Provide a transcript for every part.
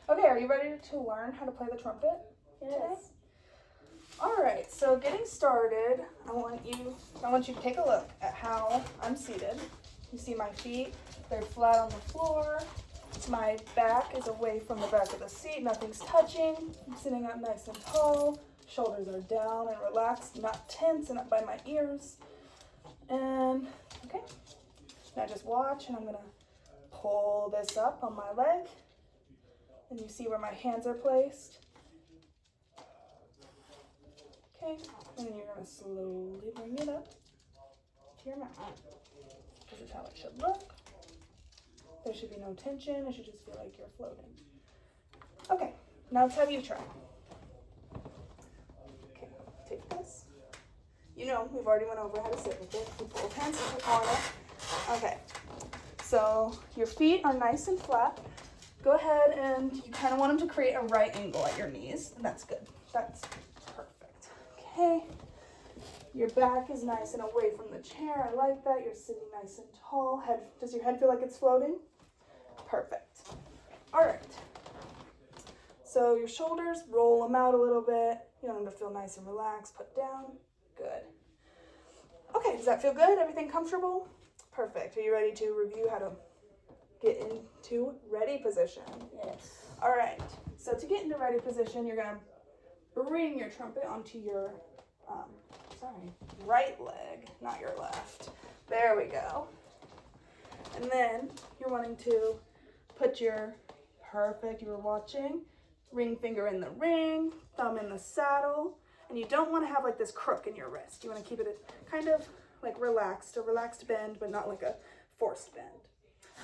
Okay, are you ready to learn how to play the trumpet today? Yes. All right, so getting started, I want you to take a look at how I'm seated. You see my feet, they're flat on the floor. My back is away from the back of the seat, nothing's touching. I'm sitting up nice and tall, shoulders are down and relaxed, not tense and up by my ears. And, okay, now just watch, and I'm gonna pull this up on my leg. And you see where my hands are placed. Okay, and then you're gonna slowly bring it up to your mouth. This is how it should look. There should be no tension, it should just feel like you're floating. Okay, now let's have you try. Okay, take this. You know, we've already went over how to sit with it. Put both hands in the corner. Okay, so your feet are nice and flat. Go ahead and you kind of want them to create a right angle at your knees, and that's good. That's perfect. Okay, your back is nice and away from the chair. I like that. You're sitting nice and tall. Does your head feel like it's floating? Perfect. All right. So your shoulders, roll them out a little bit. You want them to feel nice and relaxed. Put down. Good. Okay, does that feel good? Everything comfortable? Perfect. Are you ready to review how to get into ready position? Yes. All right. So to get into ready position, you're going to bring your trumpet onto your right leg, not your left. There we go. And then you're wanting to put your, perfect, you were watching, ring finger in the ring, thumb in the saddle, and you don't want to have like this crook in your wrist. You want to keep it kind of like relaxed, a relaxed bend, but not like a forced bend.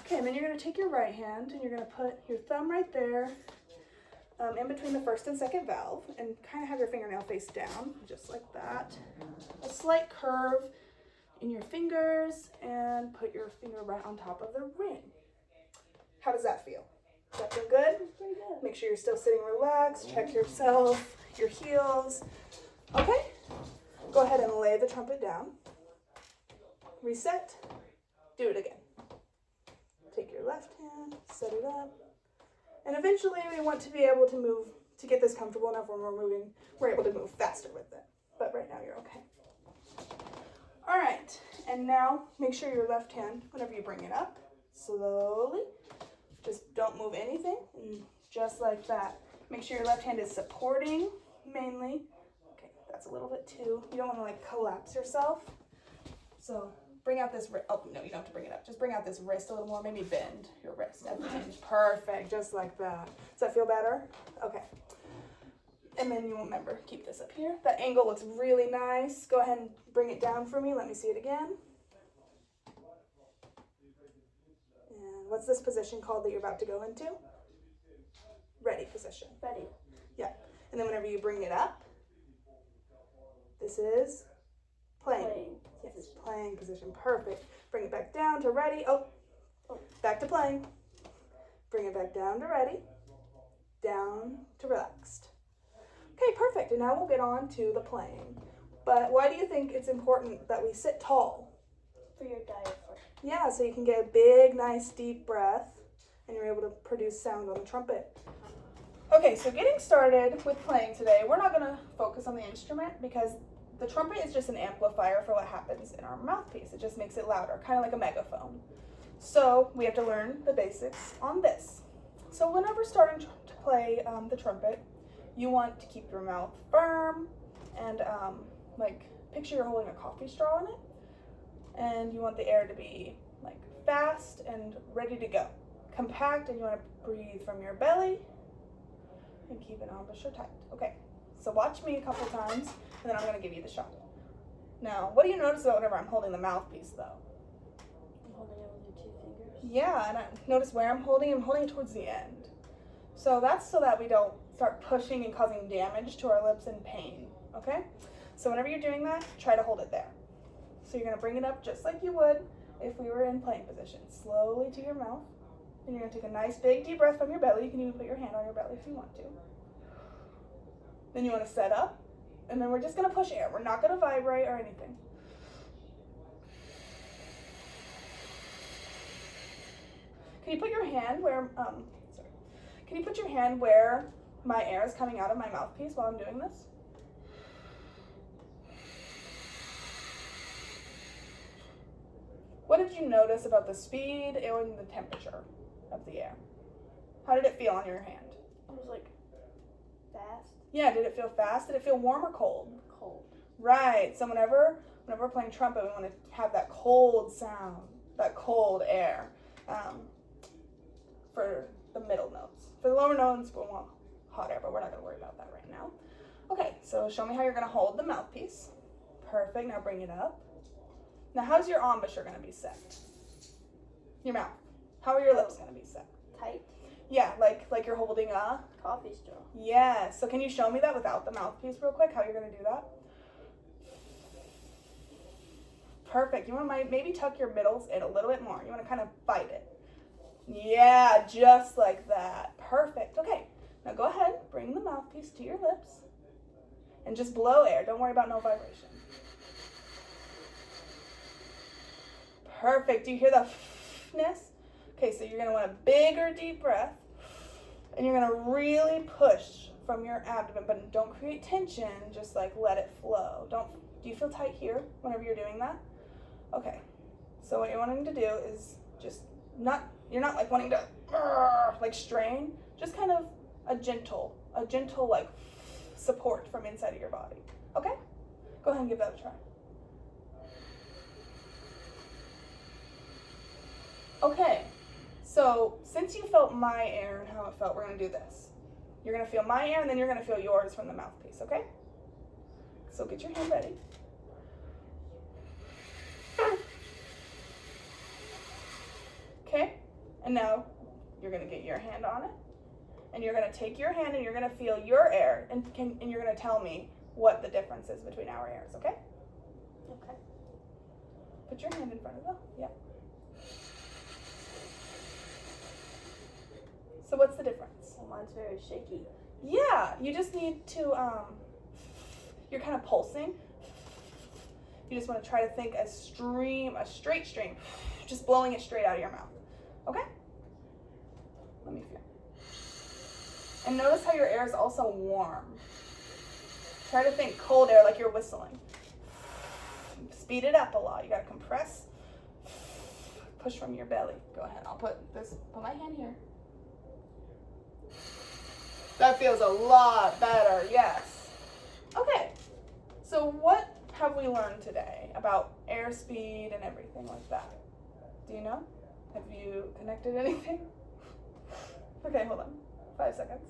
Okay, and then you're going to take your right hand and you're going to put your thumb right there in between the first and second valve and kind of have your fingernail face down, just like that. A slight curve in your fingers and put your finger right on top of the ring. How does that feel? Does that feel good? Pretty good. Make sure you're still sitting relaxed. Check yourself, your heels. Okay, go ahead and lay the trumpet down. Reset. Do it again. Take your left hand, set it up. And eventually we want to be able to move, to get this comfortable enough when we're able to move faster with it. But right now you're okay. All right, and now make sure your left hand, whenever you bring it up, slowly, just don't move anything, and just like that. Make sure your left hand is supporting mainly. Okay, that's a little bit too, you don't want to like collapse yourself. So bring out this wrist. Oh, no, you don't have to bring it up. Just bring out this wrist a little more. Maybe bend your wrist at the hinge. Perfect, just like that. Does that feel better? Okay. And then you remember, keep this up here. That angle looks really nice. Go ahead and bring it down for me. Let me see it again. And what's this position called that you're about to go into? Ready position. Ready. Yeah. And then whenever you bring it up, this is playing. Yes, playing position. Perfect. Bring it back down to ready. Oh, back to playing. Bring it back down to ready. Down to relaxed. Okay, perfect. And now we'll get on to the playing. But why do you think it's important that we sit tall? For your diaphragm. Yeah, so you can get a big, nice, deep breath and you're able to produce sound on the trumpet. Okay, so getting started with playing today, we're not going to focus on the instrument because the trumpet is just an amplifier for what happens in our mouthpiece. It just makes it louder, kind of like a megaphone. So we have to learn the basics on this. So whenever starting to play the trumpet, you want to keep your mouth firm and like picture you're holding a coffee straw in it. And you want the air to be like fast and ready to go. Compact, and you want to breathe from your belly and keep an embouchure tight. Okay, so watch me a couple times and then I'm going to give you the shot. Now, what do you notice though whenever I'm holding the mouthpiece though? I'm holding it with your 2 fingers. Yeah, and I notice where I'm holding it towards the end. So that's so that we don't start pushing and causing damage to our lips and pain, okay? So whenever you're doing that, try to hold it there. So you're gonna bring it up just like you would if we were in playing position. Slowly to your mouth. And you're gonna take a nice big deep breath from your belly. You can even put your hand on your belly if you want to. Then you wanna set up, and then we're just gonna push air. We're not gonna vibrate or anything. Can you put your hand where, Can you put your hand where my air is coming out of my mouthpiece while I'm doing this? What did you notice about the speed and the temperature of the air? How did it feel on your hand? It was like fast. Yeah, did it feel fast? Did it feel warm or cold? Cold. Right, so whenever we're playing trumpet, we want to have that cold sound, that cold air for the middle notes. For the lower notes, we want hot air, but we're not going to worry about that right now. Okay, so show me how you're going to hold the mouthpiece. Perfect, now bring it up. Now how's your embouchure going to be set? Your mouth. How are your lips going to be set? Tight. Yeah, like you're holding a Coffee straw. Yeah, so can you show me that without the mouthpiece real quick, how you're going to do that? Perfect. You want to maybe tuck your middles in a little bit more. You want to kind of fight it. Yeah, just like that. Perfect. Okay, now go ahead, bring the mouthpiece to your lips, and just blow air. Don't worry about no vibration. Perfect. Do you hear the f-ness? Okay, so you're going to want a bigger deep breath, and you're going to really push from your abdomen, but don't create tension, just like let it flow. Do you feel tight here whenever you're doing that? Okay, so what you're wanting to do is just you're not like wanting to like strain, just kind of a gentle like support from inside of your body. Okay, go ahead and give that a try. Okay, so since you felt my air and how it felt, we're going to do this. You're going to feel my air and then you're going to feel yours from the mouthpiece, okay? So get your hand ready. Okay, and now you're going to get your hand on it, and you're going to take your hand and you're going to feel your air, and you're going to tell me what the difference is between our airs, okay? Okay. Put your hand in front of them, yeah. So what's the difference? Well, mine's very shaky. Yeah, you just need to, you're kind of pulsing. You just want to try to think a straight stream, just blowing it straight out of your mouth. Okay? Let me feel. And notice how your air is also warm. Try to think cold air like you're whistling. Speed it up a lot. You got to compress. Push from your belly. Go ahead. I'll put my hand here. That feels a lot better, yes. Okay, so what have we learned today about airspeed and everything like that? Do you know? Have you connected anything? Okay, hold on. 5 seconds.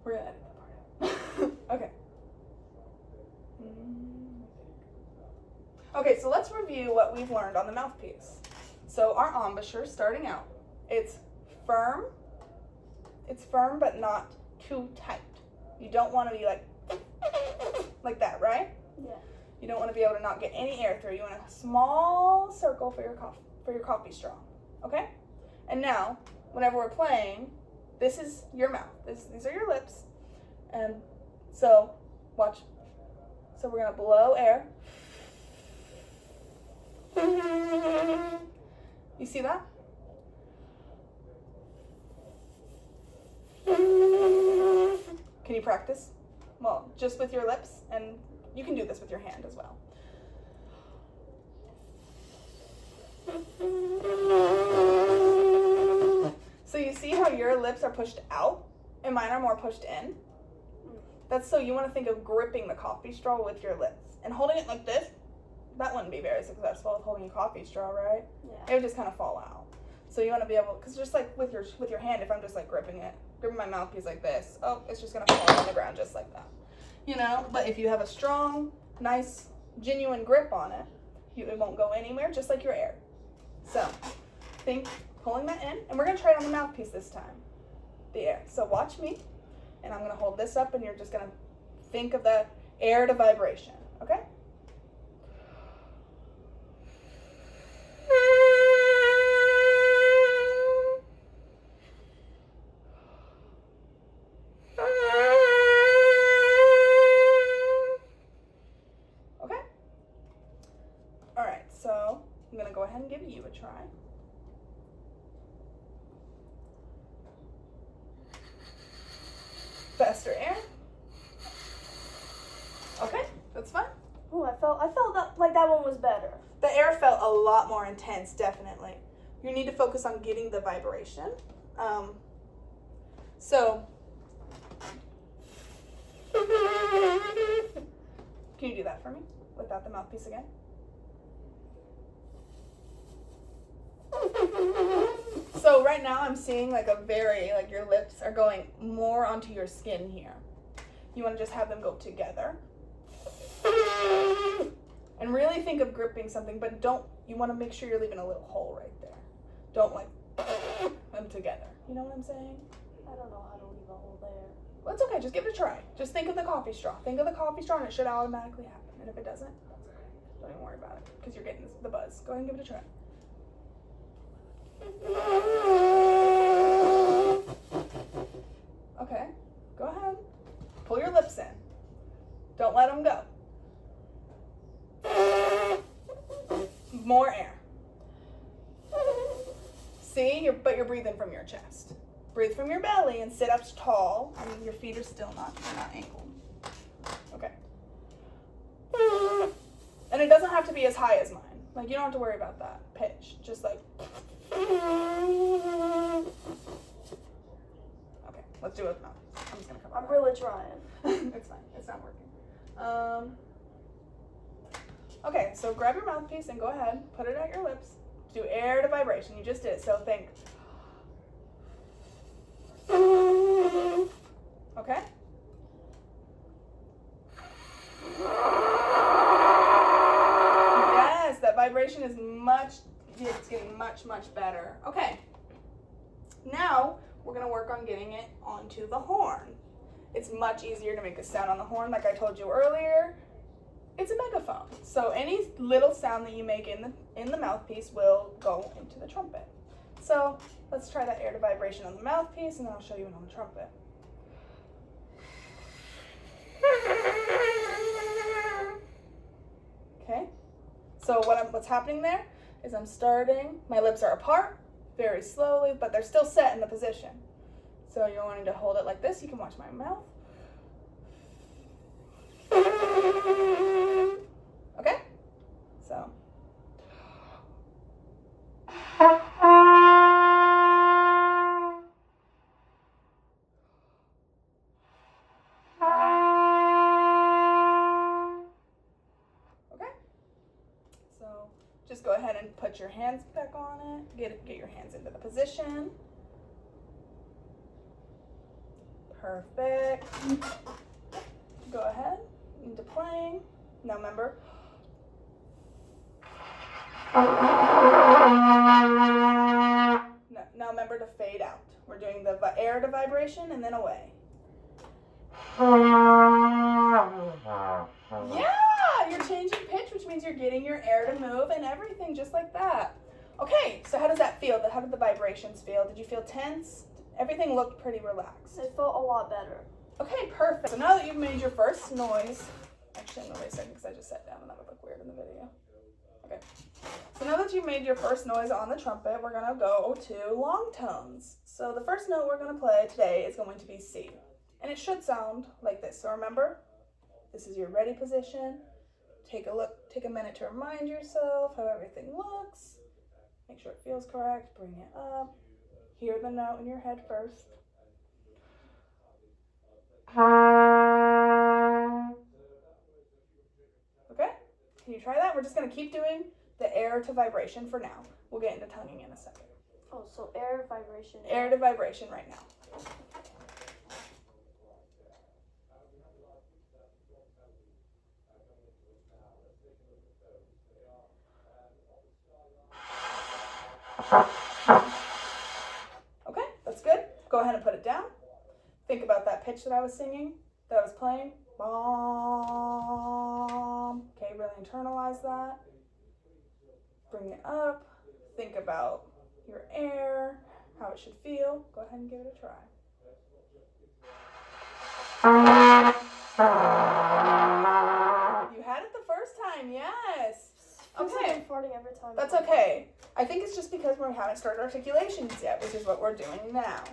We're gonna edit that part. Okay. Okay, so let's review what we've learned on the mouthpiece. So our embouchure, starting out, it's firm but not too tight. You don't want to be like that, right? Yeah. You don't want to be able to not get any air through. You want a small circle for your coffee straw, okay? And now, whenever we're playing, this is your mouth. These are your lips. And so, watch. So we're going to blow air. You see that? Can you practice? Well, just with your lips, and you can do this with your hand as well. So you see how your lips are pushed out and mine are more pushed in? That's so you want to think of gripping the coffee straw with your lips. And holding it like this, that wouldn't be very successful with holding a coffee straw, right? Yeah. It would just kind of fall out. So you want to be able, because just like with your hand, if I'm just like gripping my mouthpiece like this, oh, it's just going to fall on the ground just like that. You know, but if you have a strong, nice, genuine grip on it, it won't go anywhere, just like your air. So think pulling that in, and we're going to try it on the mouthpiece this time, the air. So watch me, and I'm going to hold this up, and you're just going to think of the air to vibration, okay? I'm going to go ahead and give you a try. Faster air. Okay, that's fine. Ooh, I felt that like that one was better. The air felt a lot more intense, definitely. You need to focus on getting the vibration. So, can you do that for me without the mouthpiece again? So right now I'm seeing like your lips are going more onto your skin here. You want to just have them go together. And really think of gripping something, but you want to make sure you're leaving a little hole right there. Don't like them together. You know what I'm saying? I don't know how to leave a hole there. Well, it's okay. Just give it a try. Just think of the coffee straw. Think of the coffee straw and it should automatically happen. And if it doesn't, that's okay. Don't even worry about it because you're getting the buzz. Go ahead and give it a try. Okay. Go ahead. Pull your lips in. Don't let them go. More air. See, but you're breathing from your chest. Breathe from your belly and sit up tall. I mean, your feet are still not angled. Okay. And it doesn't have to be as high as mine. Like, you don't have to worry about that pitch. Just like. Okay, let's do it now. I'm just gonna come. I'm really trying. It's fine. It's not working. Okay, so grab your mouthpiece and go ahead. Put it at your lips. Do air to vibration. You just did. So think. Okay? Yes, that vibration is it's getting much, much better. Okay. Now, we're going to work on getting it onto the horn. It's much easier to make a sound on the horn, like I told you earlier. It's a megaphone. So any little sound that you make in the mouthpiece will go into the trumpet. So let's try that air to vibration on the mouthpiece, and then I'll show you it on the trumpet. Okay. So what's happening there is I'm starting. My lips are apart, very slowly, but they're still set in the position. So you're wanting to hold it like this. You can watch my mouth. Okay? So. Okay? So just go ahead and put your hands back on it. Get your hands into the position. Perfect. Go ahead into playing. Now remember. Now remember to fade out. We're doing the air to vibration and then away. Yeah, you're changing pitch, which means you're getting your air to move and everything just like that. Okay, so how does that feel? How did the vibrations feel? Did you feel tense? Everything looked pretty relaxed. It felt a lot better. Okay, perfect. So now that you've made your first noise, actually, no, wait a second, because I just sat down and that would look weird in the video. Okay. So now that you've made your first noise on the trumpet, we're going to go to long tones. So the first note we're going to play today is going to be C. And it should sound like this. So remember, this is your ready position. Take a minute to remind yourself how everything looks. Make sure it feels correct. Bring it up. Hear the note in your head first. Okay? Can you try that? We're just going to keep doing the air to vibration for now. We'll get into tonguing in a second. Oh, so air vibration. Air to vibration right now. Okay, that's good. Go ahead and put it down. Think about that pitch that I was singing, that I was playing. Bom. Okay, really internalize that. Bring it up. Think about your air, how it should feel. Go ahead and give it a try. You had it the first time, yes. Okay. I'm farting every time. That's okay. I think it's just because we haven't started articulations yet, which is what we're doing now.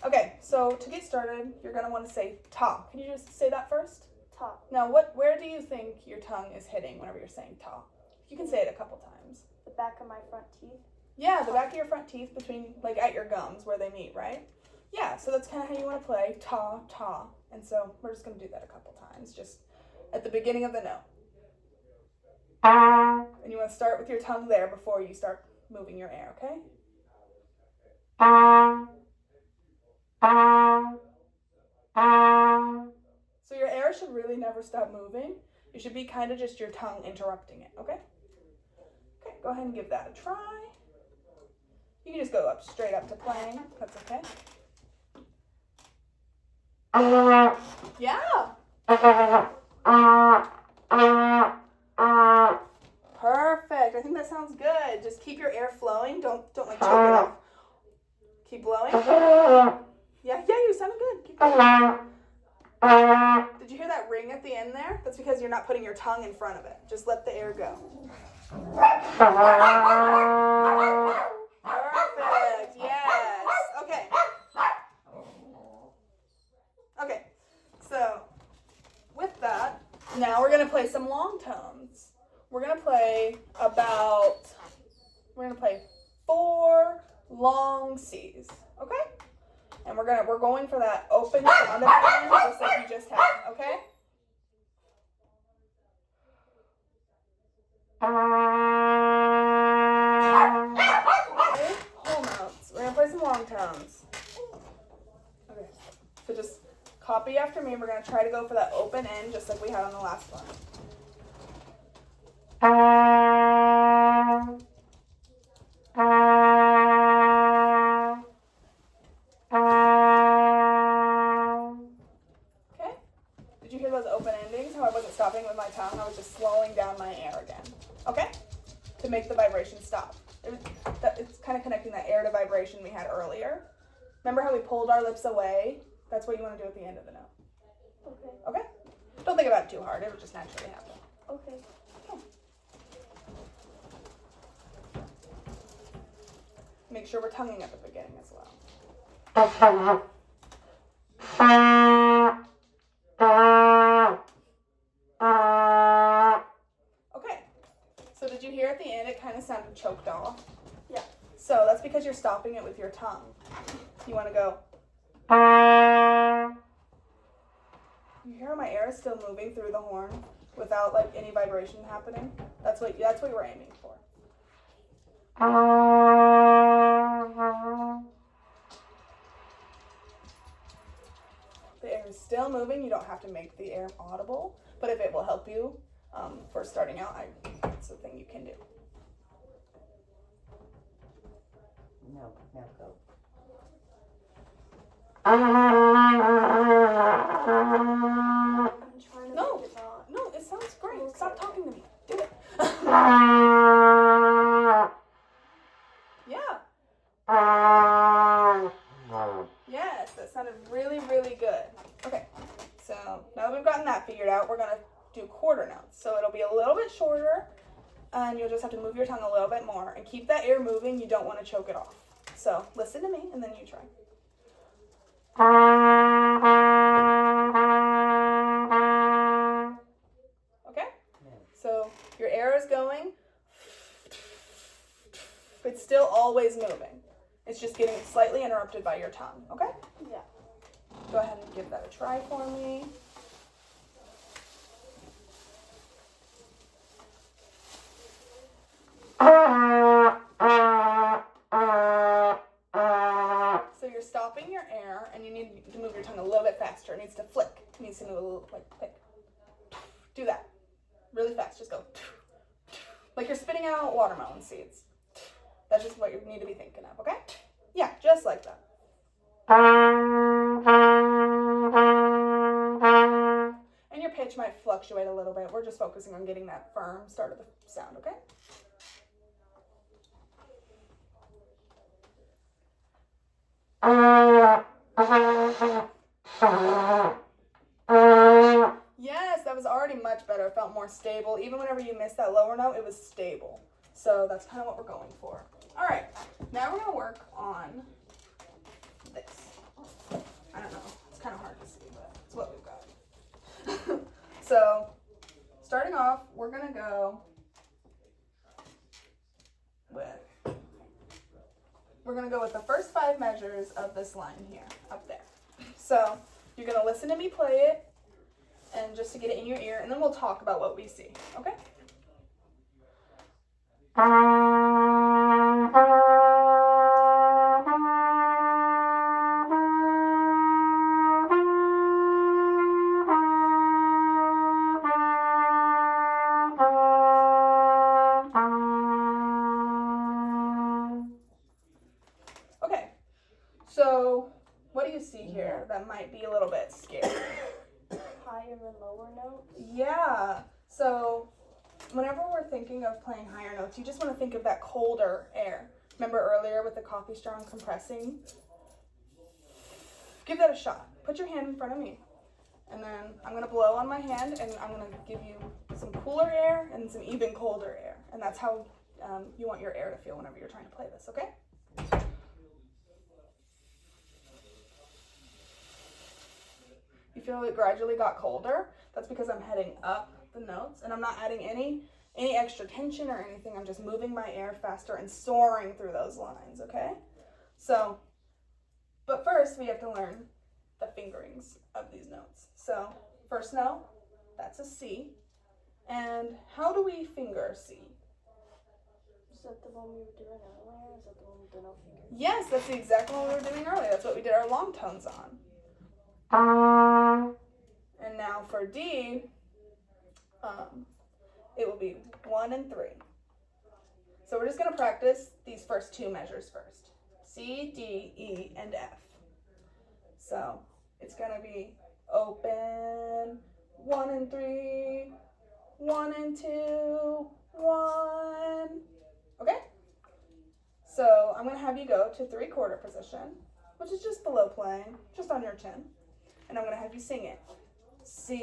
Okay, so to get started, you're going to want to say ta. Can you just say that first? Ta. Now, where do you think your tongue is hitting whenever you're saying ta? You can say it a couple times. The back of my front teeth. Yeah, the back of your front teeth between, like, at your gums where they meet, right? Yeah, so that's kind of how you want to play ta, ta. And so we're just going to do that a couple times, just at the beginning of the note. And you want to start with your tongue there before you start moving your air, okay? So your air should really never stop moving. It should be kind of just your tongue interrupting it, okay? Okay, go ahead and give that a try. You can just go up straight up to playing. That's okay. Yeah. Perfect. I think that sounds good. Just keep your air flowing. Don't like choke it off. Keep blowing. Yeah, you sounded good. Keep going. Did you hear that ring at the end there? That's because you're not putting your tongue in front of it. Just let the air go. Perfect. Yes. Okay. Okay. So, with that, now we're going to play some long tones. We're going to play 4 long C's. Okay? And we're going for that open sound at the end, just like you just had, okay? Whole notes. We're gonna play some long tones. Okay. So just copy after me. We're gonna try to go for that open end, just like we had on the last one. Okay? Did you hear those open endings? How I wasn't stopping with my tongue. I was just slowing down my air again. Okay? To make the vibration stop. It's kind of connecting that air to vibration we had earlier. Remember how we pulled our lips away? That's what you want to do at the end of the note. Okay. Okay? Don't think about it too hard. It'll just naturally happen. Okay. Make sure we're tonguing at the beginning as well. Okay. So did you hear at the end it kind of sounded choked off? Yeah. So that's because you're stopping it with your tongue. You want to go. You hear how my air is still moving through the horn without like any vibration happening? That's what you were aiming for. The air is still moving. You don't have to make the air audible, but if it will help you for starting out, it's the thing you can do. No, go. I'm trying to No. make it not. No, it sounds great. Okay. Stop talking to me. Do it. Yeah. Yes, that sounded really, really good. Okay, so now that we've gotten that figured out, we're going to do quarter notes. So it'll be a little bit shorter, and you'll just have to move your tongue a little bit more. And keep that air moving. You don't want to choke it off. So listen to me, and then you try. Okay? So your air is going. It's still always moving. It's just getting slightly interrupted by your tongue. Okay? Yeah. Go ahead and give that a try for me. So you're stopping your air, and you need to move your tongue a little bit faster. It needs to flick. It needs to move a little, like, click. Do that. Really fast. Just go. Like you're spitting out watermelon seeds. That's just what you need to be thinking of, okay? Yeah, just like that. And your pitch might fluctuate a little bit. We're just focusing on getting that firm start of the sound, okay? Yes, that was already much better. It felt more stable. Even whenever you missed that lower note, it was stable. So that's kind of what we're going for. All right, now we're going to work on this. go with, we're going to go with the first 5 measures of this line here, up there. So you're going to listen to me play it, and just to get it in your ear, and then we'll talk about what we see, okay? Okay, so what do you see here that might be a little bit scary? Higher and lower notes. Yeah, so whenever we're thinking of playing higher notes, you just want to think of that colder air. Remember earlier with the coffee straw and compressing? Give that a shot. Put your hand in front of me. And then I'm going to blow on my hand, and I'm going to give you some cooler air and some even colder air. And that's how you want your air to feel whenever you're trying to play this, okay? You feel it gradually got colder? That's because I'm heading up the notes, and I'm not adding any extra tension or anything. I'm just moving my air faster and soaring through those lines, okay? So, but first we have to learn the fingerings of these notes. So, first note, that's a C. And how do we finger C? Is that the one we were doing earlier? Is that the one with the no fingers? Yes, that's the exact one we were doing earlier. That's what we did our long tones on. And now for D, it will be 1 and 3. So we're just going to practice these first 2 measures first. C, D, E, and F. So it's going to be open, 1 and 3, 1 and 2, 1. Okay? So I'm going to have you go to 3/4 position, which is just below playing, just on your chin. And I'm going to have you sing it. C,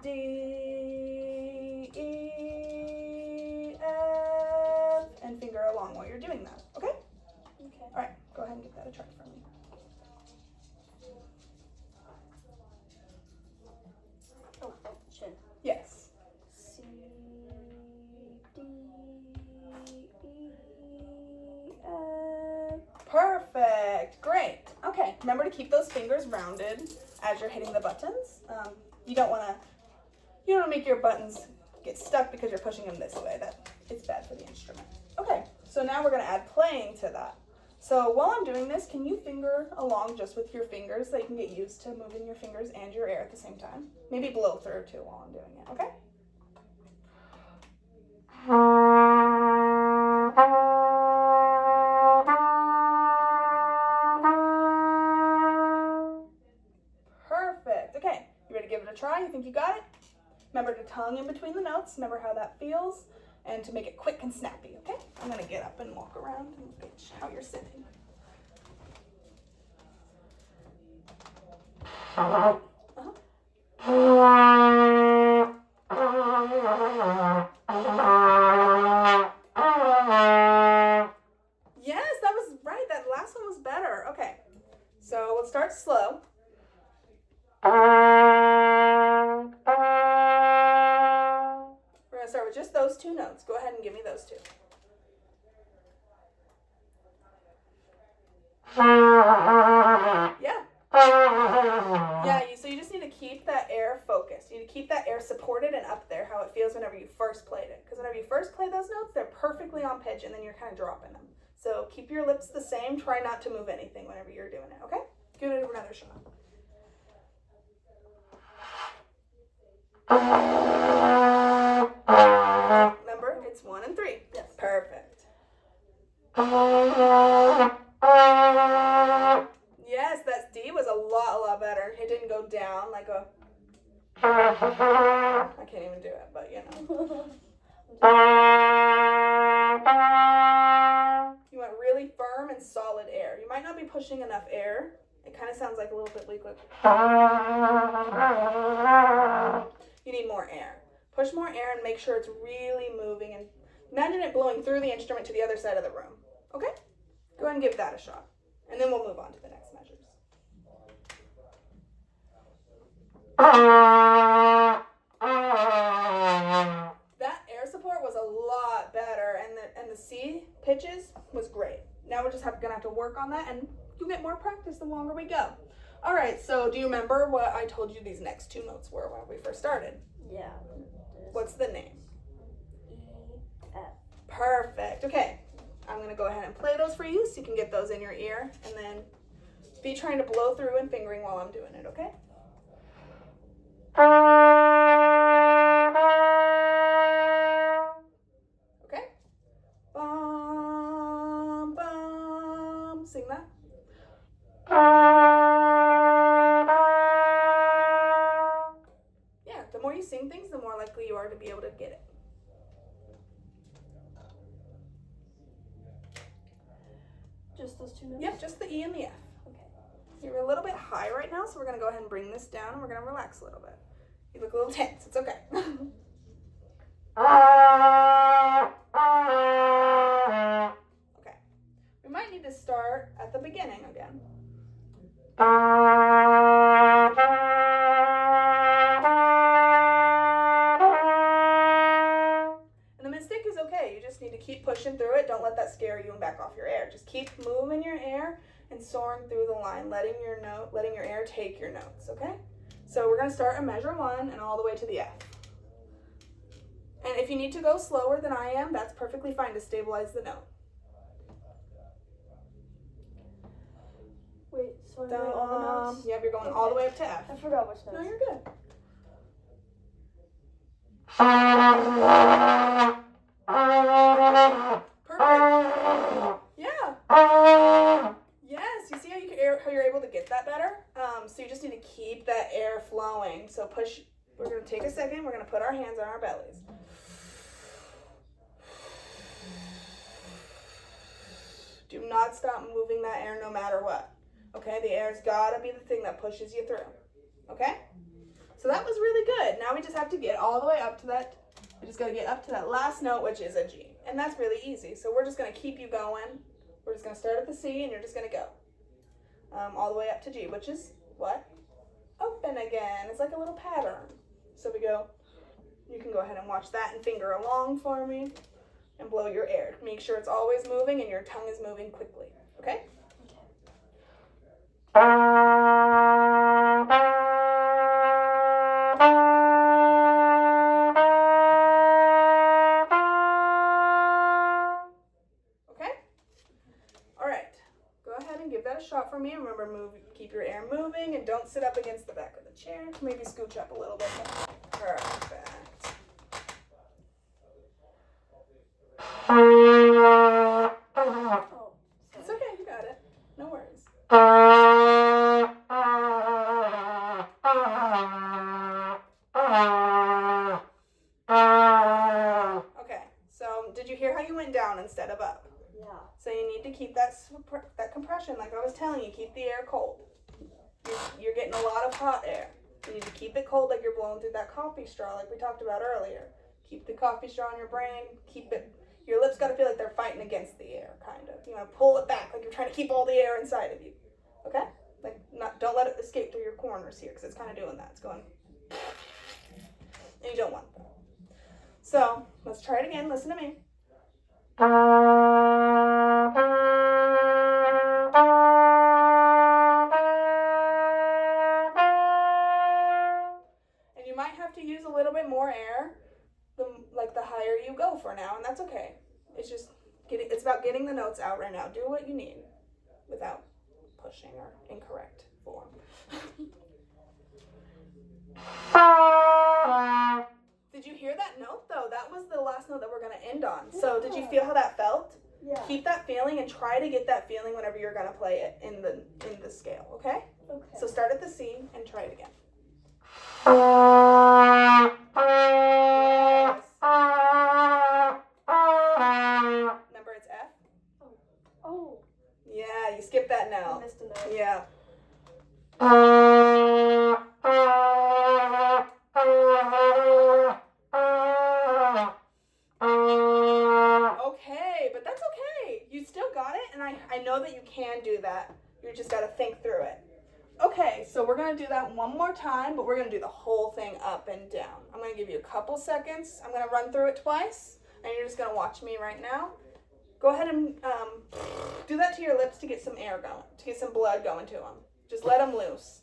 D, E, F, and finger along while you're doing that, okay? Okay. All right, go ahead and get that a try for me. Oh, chin. Yes. C, D, E, F. Perfect, great. Okay, remember to keep those fingers rounded as you're hitting the buttons. You don't want to make your buttons get stuck because you're pushing them this way. It's bad for the instrument. Okay, so now we're going to add playing to that. So while I'm doing this, can you finger along just with your fingers so you can get used to moving your fingers and your air at the same time? Maybe blow through too while I'm doing it, okay? Perfect. Okay, you ready to give it a try? You think you got it? Remember to tongue in between the notes. Remember how that feels. And to make it quick and snappy, okay? I'm going to get up and walk around and look at how you're sitting. Uh-huh. Yes, that was right. That last one was better. Okay, so let's start slow. We're going to start with just those 2 notes. Go ahead and give me those 2. Yeah. Yeah, so you just need to keep that air focused. You need to keep that air supported and up there, how it feels whenever you first played it. Because whenever you first play those notes, they're perfectly on pitch, and then you're kind of dropping them. So keep your lips the same. Try not to move anything whenever you're doing it, okay? Give it another shot. Remember, it's 1 and 3. Yes. Perfect. Yes, that D was a lot better. It didn't go down like a... I can't even do it, but you know. You want really firm and solid air. You might not be pushing enough air. It kind of sounds like a little bit liquid. You need more air. Push more air and make sure it's really moving. And imagine it blowing through the instrument to the other side of the room. Okay? Go ahead and give that a shot. And then we'll move on to the next measures. pitches was great. Now we're just gonna have to work on that, and you'll get more practice the longer we go. All right, so do you remember what I told you these next two notes were when we first started? Yeah. What's the name? E, F. Perfect. Okay, I'm gonna go ahead and play those for you so you can get those in your ear, and then be trying to blow through and fingering while I'm doing it, okay? Okay? Bum, bum. Sing that. Yeah, the more you sing things, the more likely you are to be able to get it. Just those two notes? Yep, just the E and the F. Okay. You're a little bit high right now, so we're going to go ahead and bring this down, and we're going to relax a little bit. You look a little tense. It's okay. Okay. We might need to start at the beginning again. And the mistake is okay. You just need to keep pushing through it. Don't let that scare you and back off your air. Just keep moving your air and soaring through the line, letting your air take your notes, okay? So we're going to start at measure 1 and all the way to the F. And if you need to go slower than I am, that's perfectly fine to stabilize the note. Wait, so I'm doing all the notes? Yep, you're going all the way up to F. I forgot which notes. No, you're good. Perfect. Yeah. Yes, you see how you're able to get that better? So you just need to keep that air flowing. So push. We're going to take a second. We're going to put our hands on our bellies. Do not stop moving that air no matter what. Okay, the air's got to be the thing that pushes you through. Okay? So that was really good. Now we just have to get all the way up to that. We just got to get up to that last note, which is a G. And that's really easy. So we're just going to keep you going. We're just going to start at the C, and you're just going to go. All the way up to G, which is what? Open again. It's like a little pattern. So we go. You can go ahead and watch that and finger along for me and blow your air. Make sure it's always moving and your tongue is moving quickly. Okay? Okay? All right. Go ahead and give that a shot for me. Remember, keep your air moving and don't sit up against the back of the chair. Maybe scooch up a little bit. Perfect. Oh, It's okay, you got it. No worries. Okay, so did you hear how you went down instead of up? yeah. So you need to keep that compression, like I was telling you, keep the air cold. You're getting a lot of hot air. You need to keep it cold like you're blowing through that coffee straw like we talked about earlier. Keep the coffee straw in your brain. Keep it, your lips got to feel like they're fighting against the air, kind of. You want to pull it back like you're trying to keep all the air inside of you. Okay? Like, don't let it escape through your corners here because it's kind of doing that. It's going, and you don't want that. So, let's try it again. Listen to me. And you might have to use a little bit more air, the higher you go for now, and that's okay. It's just it's about getting the notes out right now. Do what you need without pushing or incorrect form. Did you hear that note though? That was the last note that we're going to end on. So did you feel how that felt? Yeah. Keep that feeling and try to get that feeling whenever you're going to play it in the scale, okay? Okay. So start at the C and try it again. Yes. Remember it's F? Oh. Yeah, you skipped that I note. missed a note. Yeah. Okay, but that's okay. You still got it, and I know that you can do that. You just got to think through it. Okay, so we're going to do that one more time, but we're going to do the whole thing up and down. I'm going to give you a couple seconds. I'm going to run through it twice, and you're just going to watch me right now. Go ahead and do that to your lips to get some air going, to get some blood going to them. Just let them loose.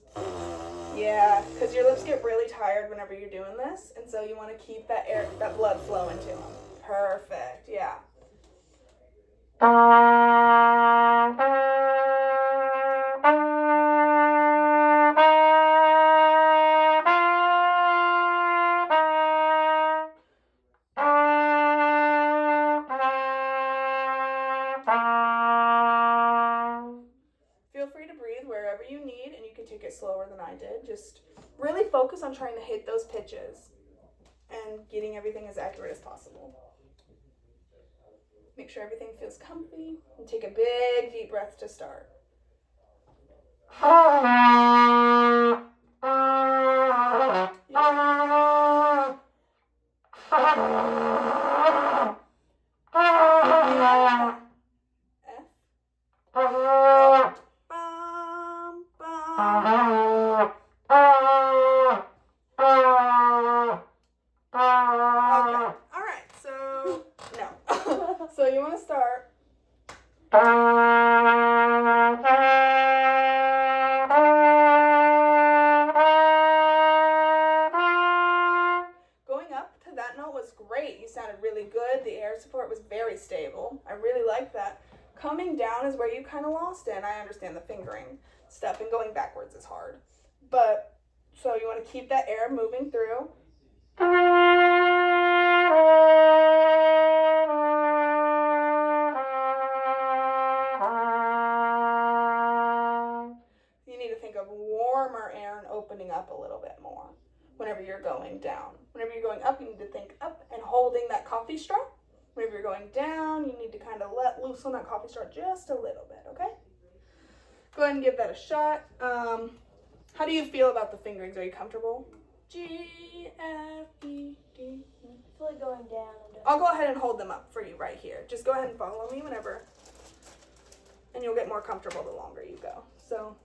Yeah, because your lips get really tired whenever you're doing this, and so you want to keep that air, that blood flowing to them. Perfect. Yeah. Feel free to breathe wherever you need, and you can take it slower than I did. Just really focus on trying to hit those pitches and getting everything as accurate as possible. Make sure everything feels comfy, and take a big deep breath to start. So you want to start. Going up to that note was great. You sounded really good. The air support was very stable. I really liked that. Coming down is where you kind of lost it, and I understand the fingering stuff, and going backwards is hard. But, so you want to keep that air moving through. You need to think of warmer air and opening up a little bit more whenever you're going down. Whenever you're going up, you need to think up and holding that coffee straw. Whenever you're going down, you need to kind of let loose on that coffee straw just a little bit, okay? Go ahead and give that a shot. How do you feel about the fingerings? Are you comfortable? G, F, E, D. I feel like going down. I'll go ahead and hold them up for you right here. Just go ahead and follow me whenever, and you'll get more comfortable the longer you go. So,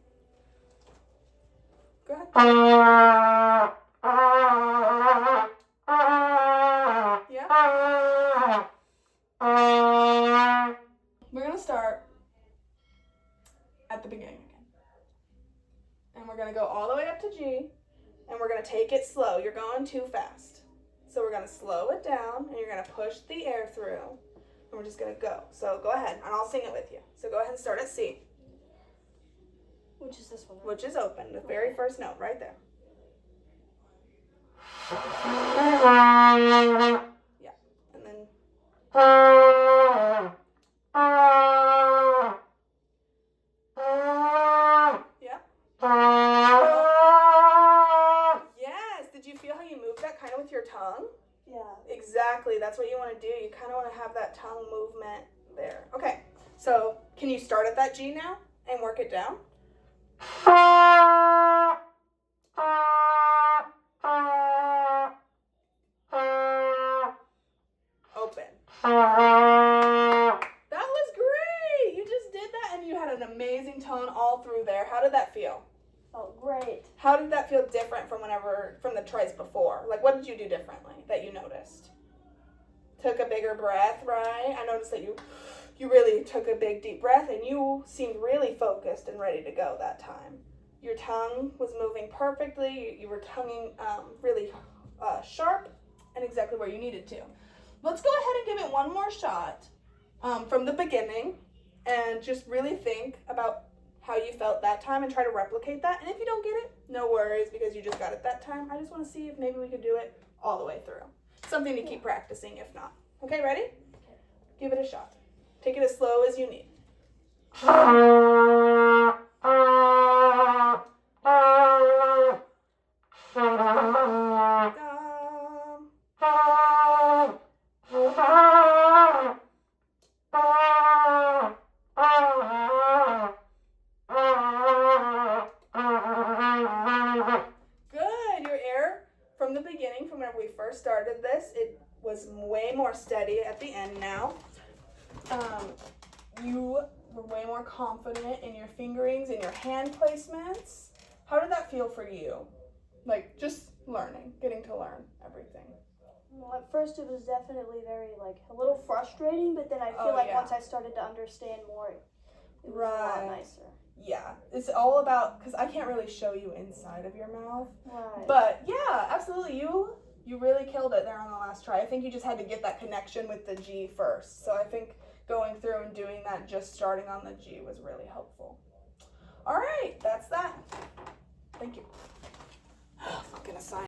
go ahead. Yeah? We're going to start at the beginning again. And we're going to go all the way up to G, and we're going to take it slow. You're going too fast. So we're going to slow it down, and you're going to push the air through, and we're just going to go. So go ahead, and I'll sing it with you. So go ahead and start at C. Which is this one? Right? Which is open, the very first note right there. Yeah, and then... Yeah. Yes, did you feel how you moved that kind of with your tongue? Yeah. Exactly, that's what you want to do. You kind of want to have that tongue movement there. Okay, so can you start at that G now and work it down? Open. That was great. You just did that and you had an amazing tone all through there. How did that feel? Oh, great. How did that feel different from the tries before? Like, what did you do differently that you noticed? Took a bigger breath, right? I noticed that you really took a big deep breath and you seemed really focused and ready to go that time. Your tongue was moving perfectly. You were tonguing really sharp and exactly where you needed to. Let's go ahead and give it one more shot from the beginning and just really think about how you felt that time and try to replicate that. And if you don't get it, no worries because you just got it that time. I just want to see if maybe we could do it all the way through. Something to keep practicing if not. Okay, ready? Okay. Give it a shot. Take it as slow as you need. Good. Your air from the beginning, from whenever we first started this, it was way more steady at the end now. You were way more confident in your fingerings and your hand placements. How did that feel for you? Like just learning, getting to learn everything. Well, at first it was definitely very, like, a little frustrating, but then I feel Oh, like yeah. once I started to understand more, it was a Right. lot nicer. Yeah, it's all about, because I can't really show you inside of your mouth. Right. But yeah, absolutely. You really killed it there on the last try. I think you just had to get that connection with the G first. So I think going through and doing that, just starting on the G, was really helpful. All right, that's that. Thank you. Fucking assign.